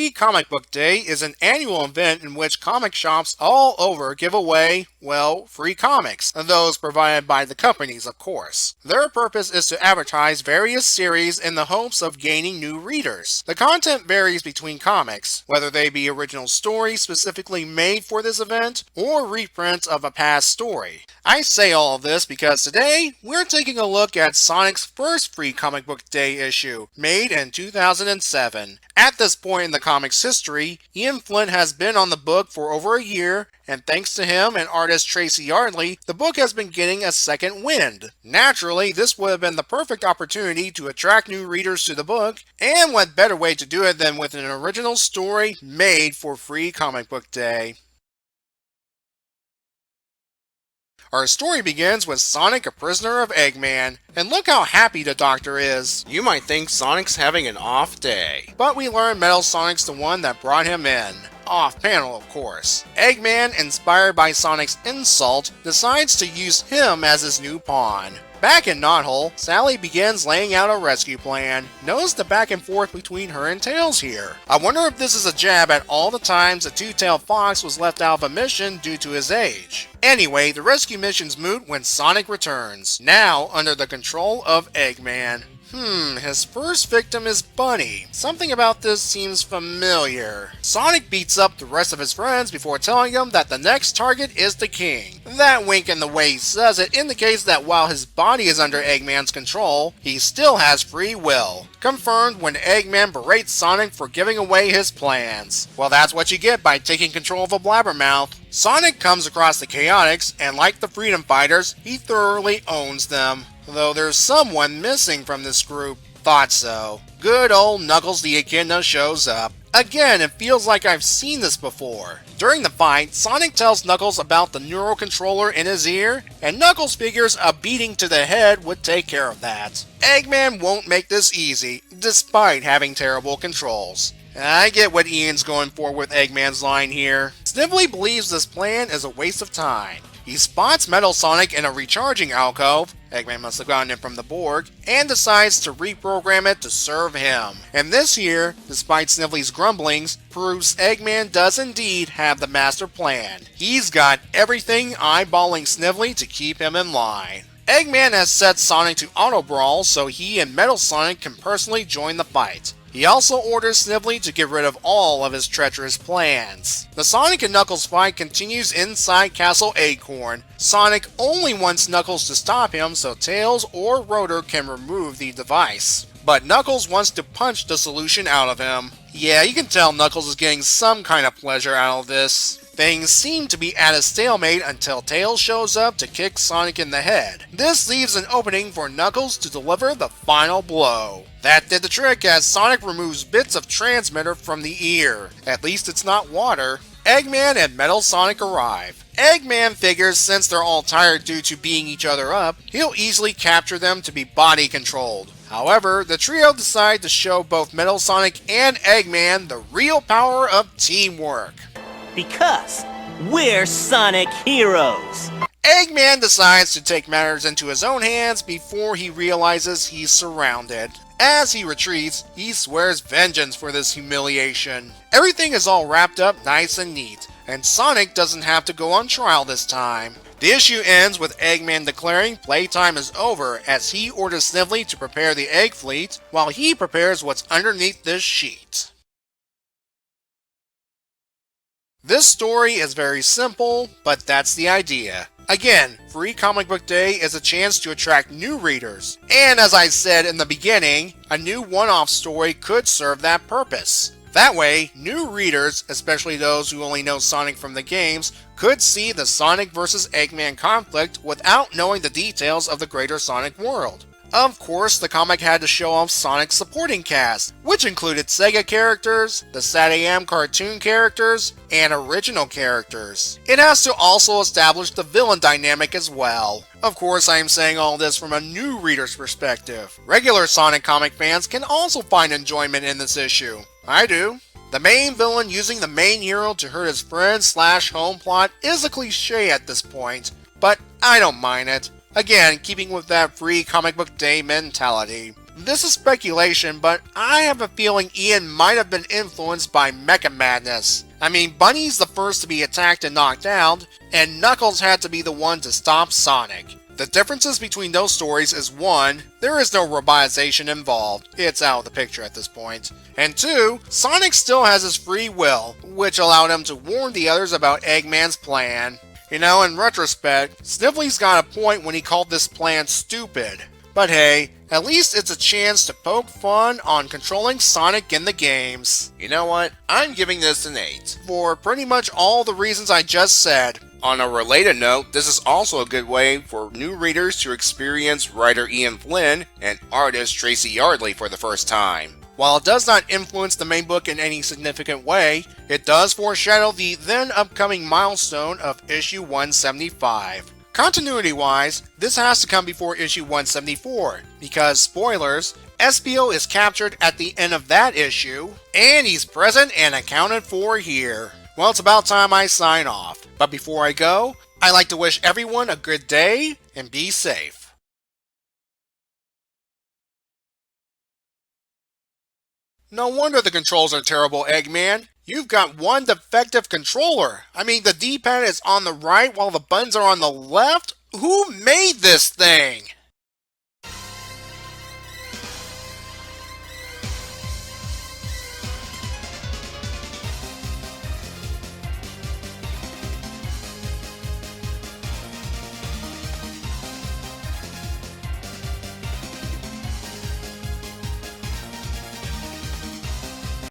Free Comic Book Day is an annual event in which comic shops all over give away, well, free comics, those provided by the companies, of course. Their purpose is to advertise various series in the hopes of gaining new readers. The content varies between comics, whether they be original stories specifically made for this event, or reprints of a past story. I say all of this because today, we're taking a look at Sonic's first Free Comic Book Day issue, made in 2007. At this point in the comic's history, Ian Flynn has been on the book for over a year, and thanks to him and artist Tracy Yardley, the book has been getting a second wind. Naturally, this would have been the perfect opportunity to attract new readers to the book, and what better way to do it than with an original story made for Free Comic Book Day. Our story begins with Sonic a prisoner of Eggman, and look how happy the doctor is. You might think Sonic's having an off day, but we learn Metal Sonic's the one that brought him in. Off panel, of course. Eggman, inspired by Sonic's insult, decides to use him as his new pawn. Back in Knothole, Sally begins laying out a rescue plan. Notice the back and forth between her and Tails here. I wonder if this is a jab at all the times the two-tailed fox was left out of a mission due to his age. Anyway, the rescue mission's moot when Sonic returns, now under the control of Eggman. His first victim is Bunny. Something about this seems familiar. Sonic beats up the rest of his friends before telling them that the next target is the king. That wink and the way he says it indicates that while his body is under Eggman's control, he still has free will. Confirmed when Eggman berates Sonic for giving away his plans. Well, that's what you get by taking control of a blabbermouth. Sonic comes across the Chaotix, and like the Freedom Fighters, he thoroughly owns them. Though there's someone missing from this group. Thought so. Good old Knuckles the Echidna shows up. Again, it feels like I've seen this before. During the fight, Sonic tells Knuckles about the neural controller in his ear, and Knuckles figures a beating to the head would take care of that. Eggman won't make this easy, despite having terrible controls. I get what Ian's going for with Eggman's line here. Snively believes this plan is a waste of time. He spots Metal Sonic in a recharging alcove, Eggman must have gotten it from the Borg, and decides to reprogram it to serve him. And this here, despite Snively's grumblings, proves Eggman does indeed have the master plan. He's got everything eyeballing Snively to keep him in line. Eggman has set Sonic to auto brawl so he and Metal Sonic can personally join the fight. He also orders Snively to get rid of all of his treacherous plans. The Sonic and Knuckles fight continues inside Castle Acorn. Sonic only wants Knuckles to stop him so Tails or Rotor can remove the device. But Knuckles wants to punch the solution out of him. Yeah, you can tell Knuckles is getting some kind of pleasure out of this. Things seem to be at a stalemate until Tails shows up to kick Sonic in the head. This leaves an opening for Knuckles to deliver the final blow. That did the trick as Sonic removes bits of transmitter from the ear. At least it's not water. Eggman and Metal Sonic arrive. Eggman figures since they're all tired due to beating each other up, he'll easily capture them to be body controlled. However, the trio decide to show both Metal Sonic and Eggman the real power of teamwork. Because we're Sonic heroes. Eggman decides to take matters into his own hands before he realizes he's surrounded. As he retreats, he swears vengeance for this humiliation. Everything is all wrapped up nice and neat, and Sonic doesn't have to go on trial this time. The issue ends with Eggman declaring playtime is over as he orders Snively to prepare the Egg Fleet while he prepares what's underneath this sheet. This story is very simple, but that's the idea. Again, Free Comic Book Day is a chance to attract new readers. And as I said in the beginning, a new one-off story could serve that purpose. That way, new readers, especially those who only know Sonic from the games, could see the Sonic vs. Eggman conflict without knowing the details of the greater Sonic world. Of course, the comic had to show off Sonic's supporting cast, which included Sega characters, the SatAM cartoon characters, and original characters. It has to also establish the villain dynamic as well. Of course, I am saying all this from a new reader's perspective. Regular Sonic comic fans can also find enjoyment in this issue. I do. The main villain using the main hero to hurt his friend/home plot is a cliche at this point, but I don't mind it. Again, keeping with that Free Comic Book Day mentality. This is speculation, but I have a feeling Ian might have been influenced by Mecha Madness. I mean, Bunny's the first to be attacked and knocked out, and Knuckles had to be the one to stop Sonic. The differences between those stories is 1, there is no robotization involved, it's out of the picture at this point, and 2, Sonic still has his free will, which allowed him to warn the others about Eggman's plan. You know, in retrospect, Sniffly's got a point when he called this plan stupid. But hey, at least it's a chance to poke fun on controlling Sonic in the games. You know what? I'm giving this an 8. For pretty much all the reasons I just said. On a related note, this is also a good way for new readers to experience writer Ian Flynn and artist Tracy Yardley for the first time. While it does not influence the main book in any significant way, it does foreshadow the then upcoming milestone of issue 175. Continuity-wise, this has to come before issue 174, because, spoilers, Espio is captured at the end of that issue, and he's present and accounted for here. Well, it's about time I sign off, but before I go, I'd like to wish everyone a good day, and be safe. No wonder the controls are terrible, Eggman. You've got one defective controller. I mean, the D-pad is on the right while the buttons are on the left? Who made this thing?